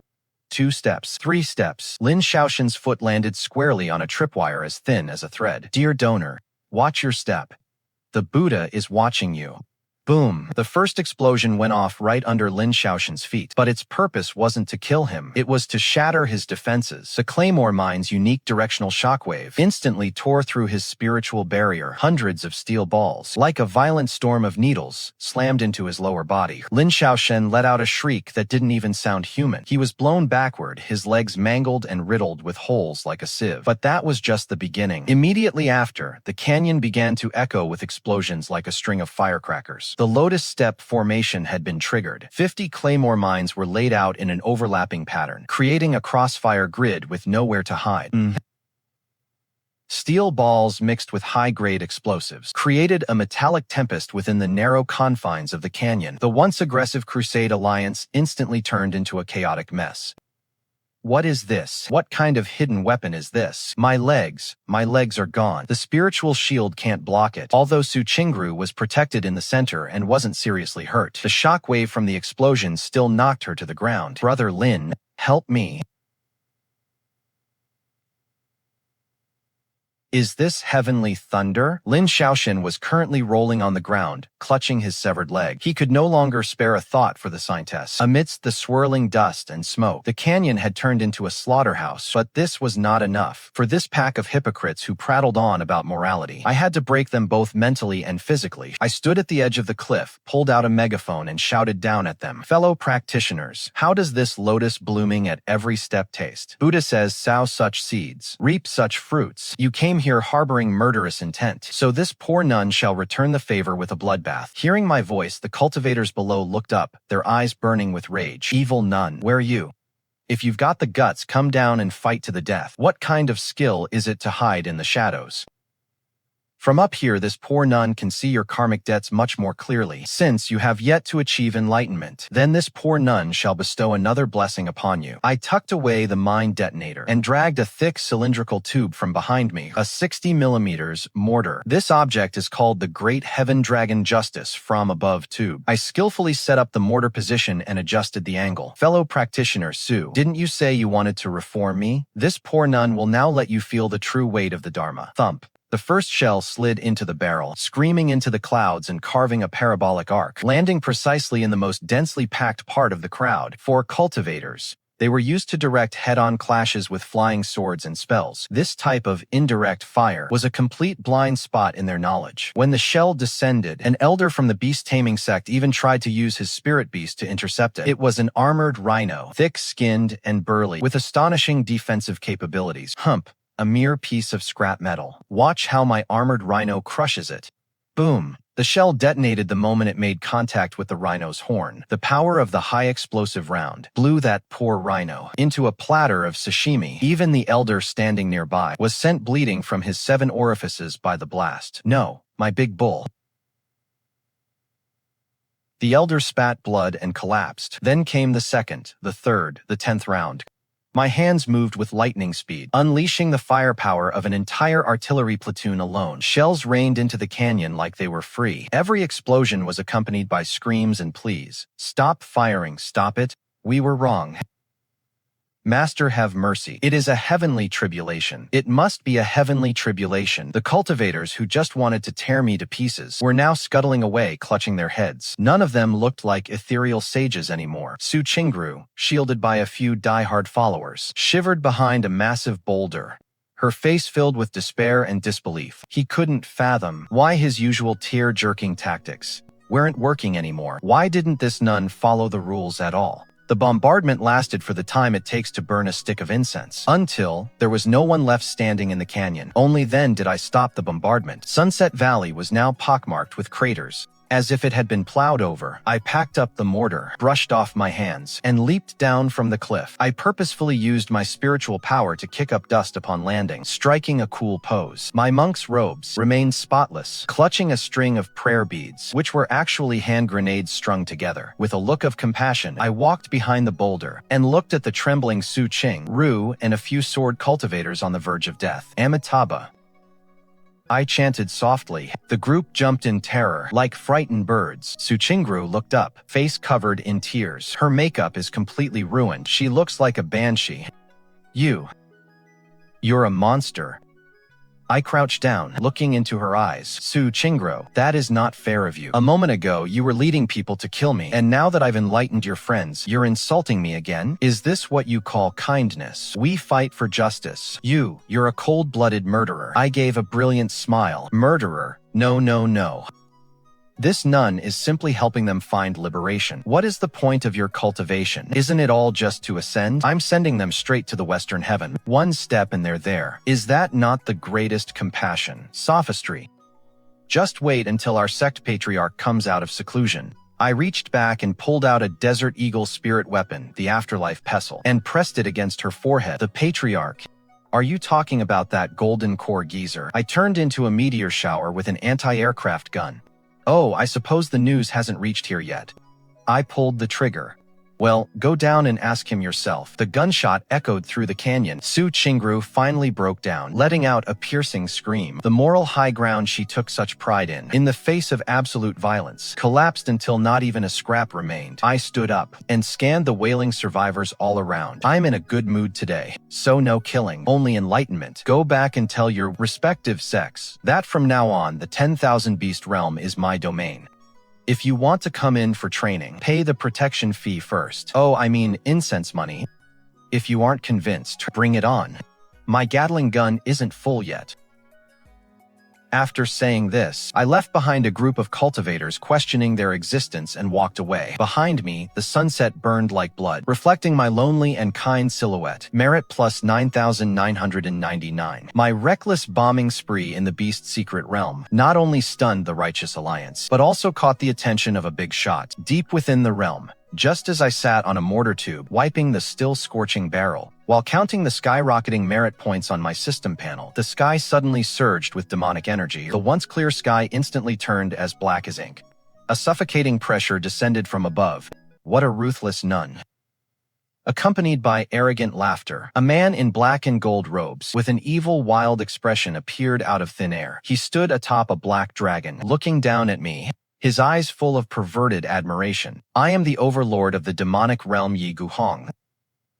Speaker 1: 2 steps, 3 steps. Lin Shaoxin's foot landed squarely on a tripwire as thin as a thread. Dear donor, watch your step. The Buddha is watching you. Boom. The first explosion went off right under Lin Shaoxin's feet, but its purpose wasn't to kill him. It was to shatter his defenses. The Claymore Mine's unique directional shockwave instantly tore through his spiritual barrier. Hundreds of steel balls, like a violent storm of needles, slammed into his lower body. Lin Shaoxin let out a shriek that didn't even sound human. He was blown backward, his legs mangled and riddled with holes like a sieve. But that was just the beginning. Immediately after, the canyon began to echo with explosions like a string of firecrackers. The Lotus Step formation had been triggered. 50 claymore mines were laid out in an overlapping pattern, creating a crossfire grid with nowhere to hide. Steel balls mixed with high-grade explosives created a metallic tempest within the narrow confines of the canyon. The once aggressive Crusade Alliance instantly turned into a chaotic mess. What is this? What kind of hidden weapon is this? My legs are gone. The spiritual shield can't block it. Although Su Qingru was protected in the center and wasn't seriously hurt, the shockwave from the explosion still knocked her to the ground. Brother Lin, help me. Is this heavenly thunder? Lin Shaoxin was currently rolling on the ground, clutching his severed leg. He could no longer spare a thought for the scientist. Amidst the swirling dust and smoke, the canyon had turned into a slaughterhouse, but this was not enough. For this pack of hypocrites who prattled on about morality, I had to break them both mentally and physically. I stood at the edge of the cliff, pulled out a megaphone, and shouted down at them. Fellow practitioners, how does this lotus blooming at every step taste? Buddha says, sow such seeds, reap such fruits. You came here harboring murderous intent, so this poor nun shall return the favor with a bloodbath. Hearing my voice, the cultivators below looked up, their eyes burning with rage. Evil nun, where are you? If you've got the guts, come down and fight to the death. What kind of skill is it to hide in the shadows? From up here, this poor nun can see your karmic debts much more clearly, since you have yet to achieve enlightenment. Then this poor nun shall bestow another blessing upon you. I tucked away the mine detonator and dragged a thick cylindrical tube from behind me, a 60mm mortar. This object is called the Great Heaven Dragon Justice from above tube. I skillfully set up the mortar position and adjusted the angle. Fellow practitioner Su, didn't you say you wanted to reform me? This poor nun will now let you feel the true weight of the Dharma. Thump. The first shell slid into the barrel, screaming into the clouds and carving a parabolic arc, landing precisely in the most densely packed part of the crowd. For cultivators, they were used to direct head-on clashes with flying swords and spells. This type of indirect fire was a complete blind spot in their knowledge. When the shell descended, an elder from the beast-taming sect even tried to use his spirit beast to intercept it. It was an armored rhino, thick-skinned and burly, with astonishing defensive capabilities. Hump. A mere piece of scrap metal. Watch how my armored rhino crushes it. Boom. The shell detonated the moment it made contact with the rhino's horn. The power of the high-explosive round blew that poor rhino into a platter of sashimi. Even the elder standing nearby was sent bleeding from his 7 orifices by the blast. No, my big bull. The elder spat blood and collapsed. Then came the second, the third, the 10th round. My hands moved with lightning speed, unleashing the firepower of an entire artillery platoon alone. Shells rained into the canyon like they were free. Every explosion was accompanied by screams and pleas. Stop firing, stop it. We were wrong. Master, have mercy. It is a heavenly tribulation. It must be a heavenly tribulation. The cultivators who just wanted to tear me to pieces were now scuttling away, clutching their heads. None of them looked like ethereal sages anymore. Su Qingru, shielded by a few die-hard followers, shivered behind a massive boulder, her face filled with despair and disbelief. He couldn't fathom why his usual tear-jerking tactics weren't working anymore. Why didn't this nun follow the rules at all? The bombardment lasted for the time it takes to burn a stick of incense, until there was no one left standing in the canyon. Only then did I stop the bombardment. Sunset Valley was now pockmarked with craters, as if it had been plowed over. I packed up the mortar, brushed off my hands, and leaped down from the cliff. I purposefully used my spiritual power to kick up dust upon landing, striking a cool pose. My monk's robes remained spotless, clutching a string of prayer beads, which were actually hand grenades strung together. With a look of compassion, I walked behind the boulder and looked at the trembling Su Qingru and a few sword cultivators on the verge of death. Amitabha. I chanted softly. The group jumped in terror, like frightened birds. Suchingru looked up, face covered in tears. Her makeup is completely ruined. She looks like a banshee. You're a monster. I crouched down, looking into her eyes. Suchingru, that is not fair of you. A moment ago, you were leading people to kill me, and now that I've enlightened your friends, you're insulting me again? Is this what you call kindness? We fight for justice. You're a cold-blooded murderer. I gave a brilliant smile. Murderer? No, no, no. This nun is simply helping them find liberation. What is the point of your cultivation? Isn't it all just to ascend? I'm sending them straight to the Western Heaven. One step and they're there. Is that not the greatest compassion? Sophistry. Just wait until our sect patriarch comes out of seclusion. I reached back and pulled out a Desert Eagle spirit weapon, the Afterlife Pestle, and pressed it against her forehead. The patriarch. Are you talking about that golden core geezer? I turned into a meteor shower with an anti-aircraft gun. Oh, I suppose the news hasn't reached here yet. I pulled the trigger. Well, go down and ask him yourself. The gunshot echoed through the canyon. Suchingru finally broke down, letting out a piercing scream. The moral high ground she took such pride in the face of absolute violence, collapsed until not even a scrap remained. I stood up and scanned the wailing survivors all around. I'm in a good mood today. So no killing, only enlightenment. Go back and tell your respective sects that from now on the 10,000 Beast Realm is my domain. If you want to come in for training, pay the protection fee first. Oh, I mean incense money. If you aren't convinced, bring it on. My Gatling gun isn't full yet. After saying this, I left behind a group of cultivators questioning their existence and walked away. Behind me, the sunset burned like blood, reflecting my lonely and kind silhouette. Merit plus 9,999. My reckless bombing spree in the Beast's secret realm not only stunned the Righteous Alliance, but also caught the attention of a big shot deep within the realm. Just as I sat on a mortar tube, wiping the still scorching barrel, while counting the skyrocketing merit points on my system panel, the sky suddenly surged with demonic energy. The once clear sky instantly turned as black as ink. A suffocating pressure descended from above. What a ruthless nun. Accompanied by arrogant laughter, a man in black and gold robes, with an evil, wild expression appeared out of thin air. He stood atop a black dragon, looking down at me, his eyes full of perverted admiration. I am the overlord of the demonic realm Yi Guhong.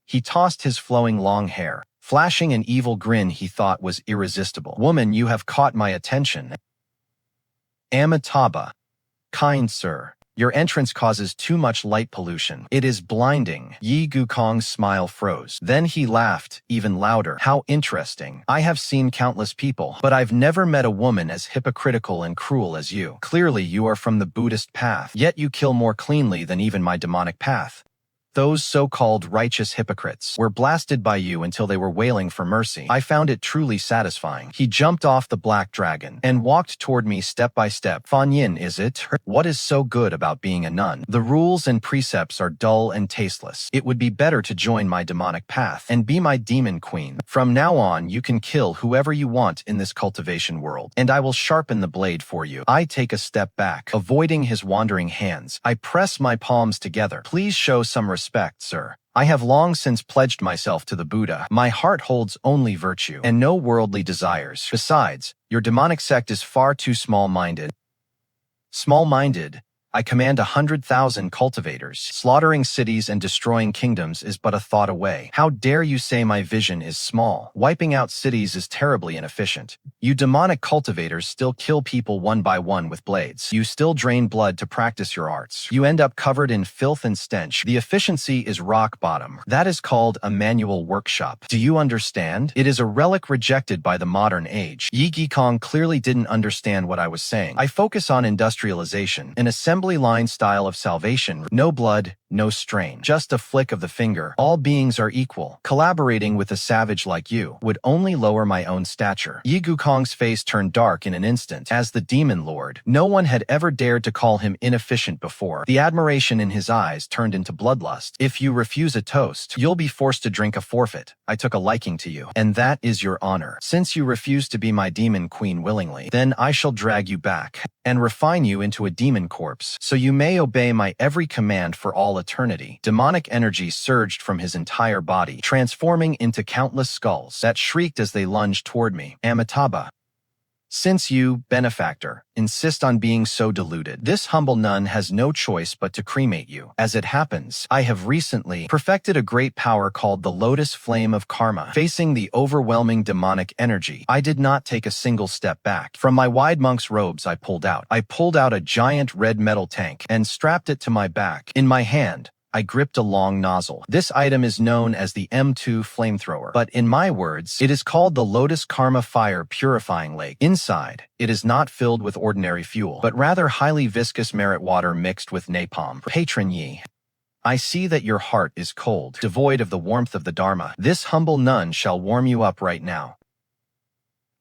Speaker 1: He tossed his flowing long hair, flashing an evil grin he thought was irresistible. Woman, you have caught my attention. Amitabha. Kind sir, your entrance causes too much light pollution. It is blinding. Yi Gukong's smile froze. Then he laughed, even louder. How interesting. I have seen countless people, but I've never met a woman as hypocritical and cruel as you. Clearly you are from the Buddhist path, yet you kill more cleanly than even my demonic path. Those so-called righteous hypocrites were blasted by you until they were wailing for mercy. I found it truly satisfying. He jumped off the black dragon and walked toward me step by step. Fanyin, is it? What is so good about being a nun? The rules and precepts are dull and tasteless. It would be better to join my demonic path and be my demon queen. From now on, you can kill whoever you want in this cultivation world, and I will sharpen the blade for you. I take a step back, avoiding his wandering hands. I press my palms together. Please show some respect, sir. I have long since pledged myself to the Buddha. My heart holds only virtue and no worldly desires. Besides, your demonic sect is far too small-minded. Small-minded? I command 100,000 cultivators. Slaughtering cities and destroying kingdoms is but a thought away. How dare you say my vision is small? Wiping out cities is terribly inefficient. You demonic cultivators still kill people one by one with blades. You still drain blood to practice your arts. You end up covered in filth and stench. The efficiency is rock bottom. That is called a manual workshop. Do you understand? It is a relic rejected by the modern age. Yi Gikong clearly didn't understand what I was saying. I focus on industrialization, an assembly line style of salvation. No blood, no strain. Just a flick of the finger. All beings are equal. Collaborating with a savage like you would only lower my own stature. Yi Gukong's face turned dark in an instant. As the demon lord, no one had ever dared to call him inefficient before. The admiration in his eyes turned into bloodlust. If you refuse a toast, you'll be forced to drink a forfeit. I took a liking to you, and that is your honor. Since you refuse to be my demon queen willingly, then I shall drag you back and refine you into a demon corpse, so you may obey my every command for all eternity. Demonic energy surged from his entire body, transforming into countless skulls that shrieked as they lunged toward me. Amitabha. Since you, benefactor, insist on being so deluded, this humble nun has no choice but to cremate you. As it happens, I have recently perfected a great power called the Lotus Flame of Karma. Facing the overwhelming demonic energy, I did not take a single step back. From my wide monk's robes I pulled out a giant red metal tank and strapped it to my back. In my hand, I gripped a long nozzle. This item is known as the M2 flamethrower, but in my words, it is called the Lotus Karma Fire Purifying Lake. Inside, it is not filled with ordinary fuel, but rather highly viscous merit water mixed with napalm. Patron Yi, I see that your heart is cold, devoid of the warmth of the Dharma. This humble nun shall warm you up right now.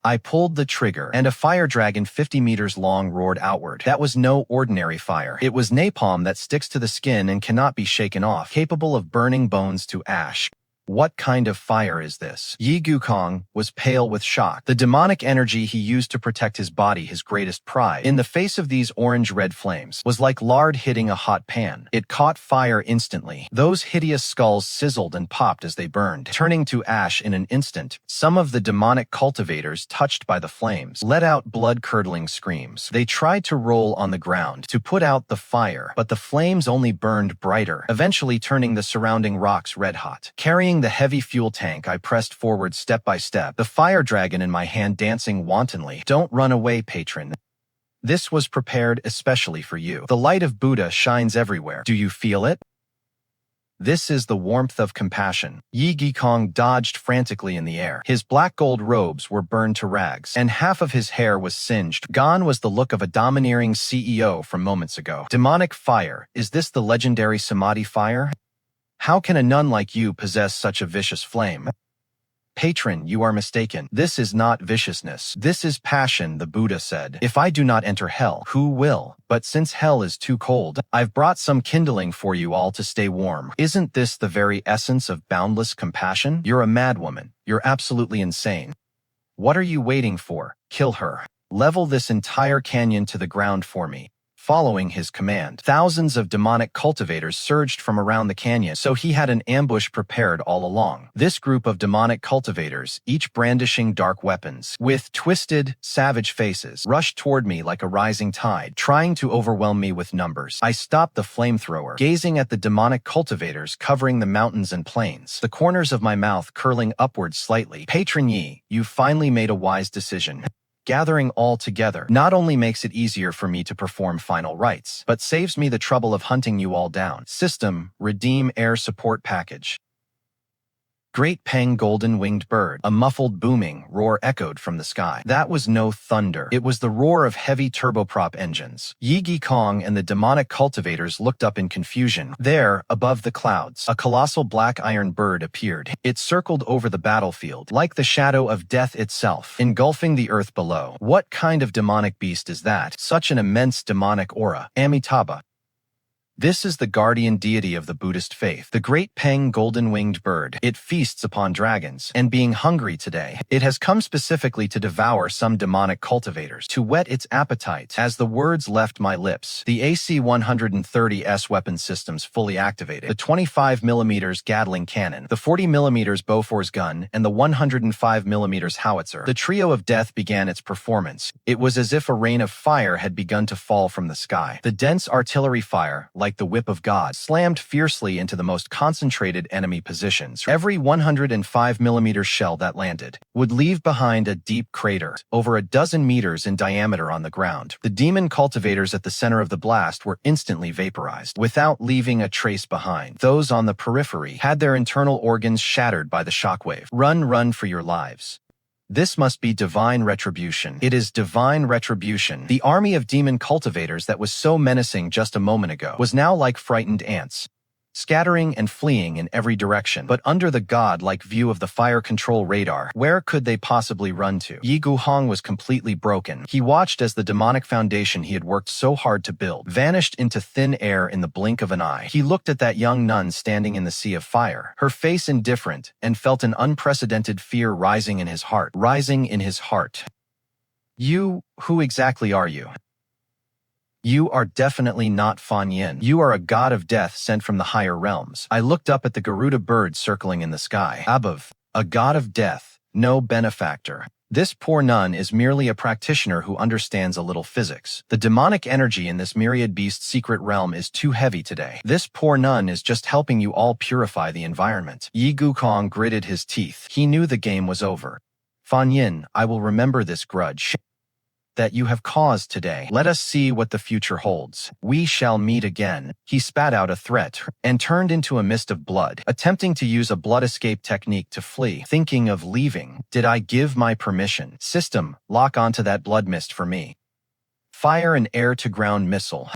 Speaker 1: I pulled the trigger, and a fire dragon 50 meters long roared outward. That was no ordinary fire. It was napalm that sticks to the skin and cannot be shaken off, capable of burning bones to ash. What kind of fire is this? Yi Gukong was pale with shock. The demonic energy he used to protect his body, his greatest pride, in the face of these orange-red flames, was like lard hitting a hot pan. It caught fire instantly. Those hideous skulls sizzled and popped as they burned, turning to ash in an instant. Some of the demonic cultivators, touched by the flames, let out blood-curdling screams. They tried to roll on the ground to put out the fire, but the flames only burned brighter, eventually turning the surrounding rocks red-hot. Carrying the heavy fuel tank, I pressed forward step by step, the fire dragon in my hand dancing wantonly. Don't run away, patron. This was prepared especially for you. The light of Buddha shines everywhere. Do you feel it? This is the warmth of compassion. Yi Gikong dodged frantically in the air. His black gold robes were burned to rags, and half of his hair was singed. Gone was the look of a domineering CEO from moments ago. Demonic fire. Is this the legendary Samadhi fire? How can a nun like you possess such a vicious flame? Patron, you are mistaken. This is not viciousness. This is passion, the Buddha said. If I do not enter hell, who will? But since hell is too cold, I've brought some kindling for you all to stay warm. Isn't this the very essence of boundless compassion? You're a madwoman. You're absolutely insane. What are you waiting for? Kill her. Level this entire canyon to the ground for me. Following his command, thousands of demonic cultivators surged from around the canyon, so he had an ambush prepared all along. This group of demonic cultivators, each brandishing dark weapons, with twisted, savage faces, rushed toward me like a rising tide, trying to overwhelm me with numbers. I stopped the flamethrower, gazing at the demonic cultivators covering the mountains and plains, the corners of my mouth curling upwards slightly. Patron Yi, you finally made a wise decision. Gathering all together not only makes it easier for me to perform final rites, but saves me the trouble of hunting you all down. System, redeem air support package. Great Peng golden-winged bird. A muffled booming roar echoed from the sky. That was no thunder. It was the roar of heavy turboprop engines. Yi Gikong and the demonic cultivators looked up in confusion. There, above the clouds, a colossal black iron bird appeared. It circled over the battlefield, like the shadow of death itself, engulfing the earth below. What kind of demonic beast is that? Such an immense demonic aura. Amitabha. This is the guardian deity of the Buddhist faith, the great Peng golden-winged bird. It feasts upon dragons, and being hungry today, it has come specifically to devour some demonic cultivators, to whet its appetite. As the words left my lips, the AC-130S weapon systems fully activated, the 25mm Gatling cannon, the 40mm Bofors gun, and the 105mm howitzer. The trio of death began its performance. It was as if a rain of fire had begun to fall from the sky. The dense artillery fire, like the whip of God, slammed fiercely into the most concentrated enemy positions. Every 105mm shell that landed would leave behind a deep crater, over a dozen meters in diameter on the ground. The demon cultivators at the center of the blast were instantly vaporized, without leaving a trace behind. Those on the periphery had their internal organs shattered by the shockwave. Run for your lives. This must be divine retribution. It is divine retribution. The army of demon cultivators that was so menacing just a moment ago was now like frightened ants, scattering and fleeing in every direction. But under the god-like view of the fire control radar, where could they possibly run to? Yi Guhong was completely broken. He watched as the demonic foundation he had worked so hard to build vanished into thin air in the blink of an eye. He looked at that young nun standing in the sea of fire, her face indifferent, and felt an unprecedented fear rising in his heart. You, who exactly are you? You are definitely not Fanyin. You are a god of death sent from the higher realms. I looked up at the Garuda bird circling in the sky. Above, a god of death, no benefactor. This poor nun is merely a practitioner who understands a little physics. The demonic energy in this myriad beast secret realm is too heavy today. This poor nun is just helping you all purify the environment. Yi Gukong gritted his teeth. He knew the game was over. Fanyin, I will remember this grudge that you have caused today. Let us see what the future holds. We shall meet again. He spat out a threat and turned into a mist of blood, attempting to use a blood escape technique to flee. Thinking of leaving. Did I give my permission? System, lock onto that blood mist for me. Fire an air-to-ground missile.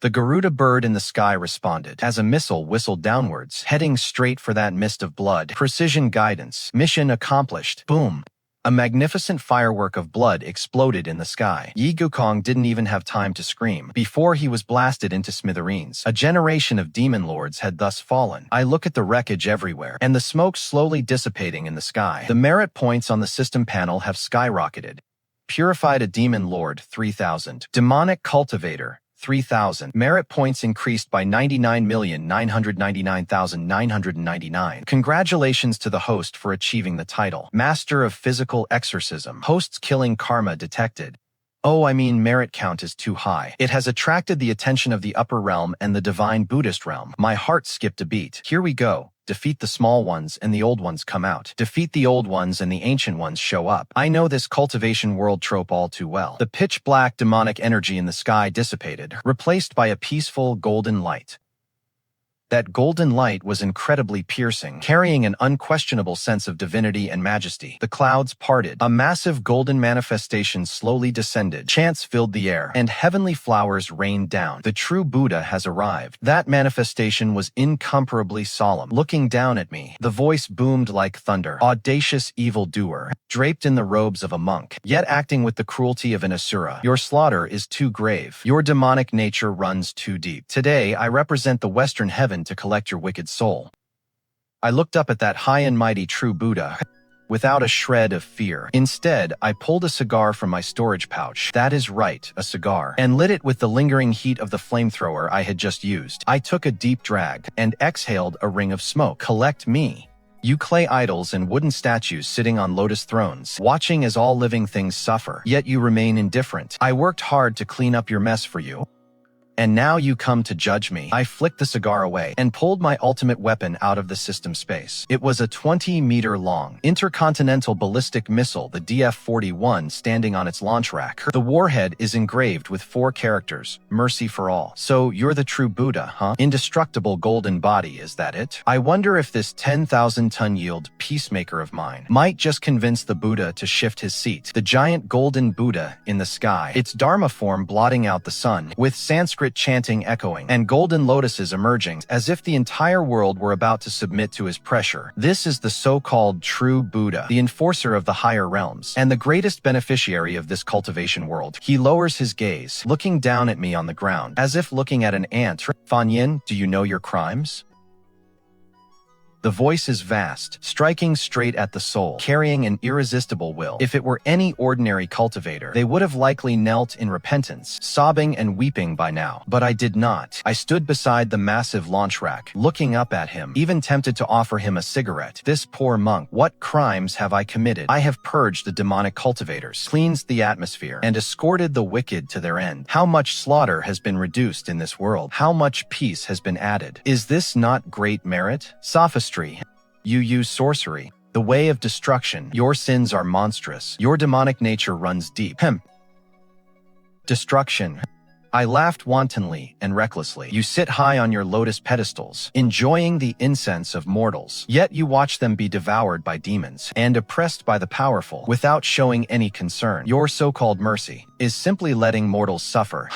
Speaker 1: The Garuda bird in the sky responded as a missile whistled downwards, heading straight for that mist of blood. Precision guidance. Mission accomplished. Boom. A magnificent firework of blood exploded in the sky. Yi Gukong didn't even have time to scream before he was blasted into smithereens. A generation of demon lords had thus fallen. I look at the wreckage everywhere, and the smoke slowly dissipating in the sky. The merit points on the system panel have skyrocketed. Purified a demon lord, 3,000. Demonic cultivator, 3,000. Merit points increased by 99,999,999. Congratulations to the host for achieving the title. Master of Physical Exorcism. Host's killing karma detected. Oh, I mean, merit count is too high. It has attracted the attention of the upper realm and the divine Buddhist realm. My heart skipped a beat. Here we go. Defeat the small ones and the old ones come out. Defeat the old ones and the ancient ones show up. I know this cultivation world trope all too well. The pitch-black demonic energy in the sky dissipated, replaced by a peaceful golden light. That golden light was incredibly piercing, carrying an unquestionable sense of divinity and majesty. The clouds parted. A massive golden manifestation slowly descended. Chants filled the air, and heavenly flowers rained down. The true Buddha has arrived. That manifestation was incomparably solemn. Looking down at me, the voice boomed like thunder. Audacious evildoer, draped in the robes of a monk, yet acting with the cruelty of an asura. Your slaughter is too grave. Your demonic nature runs too deep. Today, I represent the Western heaven to collect your wicked soul. I looked up at that high and mighty true Buddha without a shred of fear. Instead, I pulled a cigar from my storage pouch. That is right, a cigar. And lit it with the lingering heat of the flamethrower I had just used. I took a deep drag and exhaled a ring of smoke. Collect me. You clay idols and wooden statues sitting on lotus thrones, watching as all living things suffer, yet you remain indifferent. I worked hard to clean up your mess for you. And now you come to judge me. I flicked the cigar away and pulled my ultimate weapon out of the system space. It was a 20-meter-long intercontinental ballistic missile, the DF-41, standing on its launch rack. The warhead is engraved with 4 characters, mercy for all. So you're the true Buddha, huh? Indestructible golden body, is that it? I wonder if this 10,000-ton yield peacemaker of mine might just convince the Buddha to shift his seat. The giant golden Buddha in the sky, its Dharma form blotting out the sun, with Sanskrit chanting echoing, and golden lotuses emerging, as if the entire world were about to submit to his pressure. This is the so-called true Buddha, the enforcer of the higher realms, and the greatest beneficiary of this cultivation world. He lowers his gaze, looking down at me on the ground, as if looking at an ant. Fanyin, do you know your crimes? The voice is vast, striking straight at the soul, carrying an irresistible will. If it were any ordinary cultivator, they would have likely knelt in repentance, sobbing and weeping by now. But I did not. I stood beside the massive launch rack, looking up at him, even tempted to offer him a cigarette. This poor monk, what crimes have I committed? I have purged the demonic cultivators, cleansed the atmosphere, and escorted the wicked to their end. How much slaughter has been reduced in this world? How much peace has been added? Is this not great merit? Sophistry. You use sorcery, the way of destruction. Your sins are monstrous. Your demonic nature runs deep. Destruction. I laughed wantonly and recklessly. You sit high on your lotus pedestals, enjoying the incense of mortals. Yet you watch them be devoured by demons and oppressed by the powerful without showing any concern. Your so-called mercy is simply letting mortals suffer.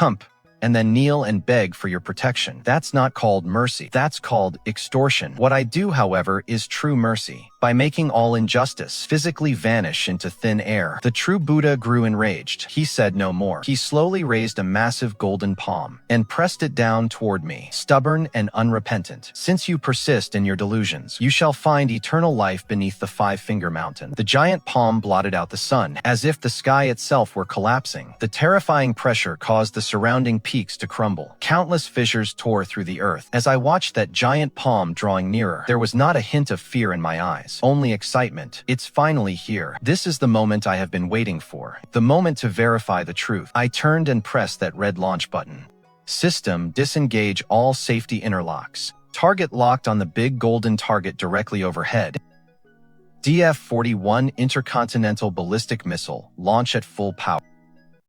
Speaker 1: And then kneel and beg for your protection. That's not called mercy. That's called extortion. What I do, however, is true mercy. By making all injustice physically vanish into thin air. The true Buddha grew enraged. He said no more. He slowly raised a massive golden palm and pressed it down toward me, stubborn and unrepentant. Since you persist in your delusions, you shall find eternal life beneath the 5-finger mountain. The giant palm blotted out the sun, as if the sky itself were collapsing. The terrifying pressure caused the surrounding peaks to crumble. Countless fissures tore through the earth. As I watched that giant palm drawing nearer, there was not a hint of fear in my eyes, only excitement. It's finally here. This is the moment I have been waiting for. The moment to verify the truth. I turned and pressed that red launch button. System, disengage all safety interlocks. Target locked on the big golden target directly overhead. DF-41 intercontinental ballistic missile, launch at full power.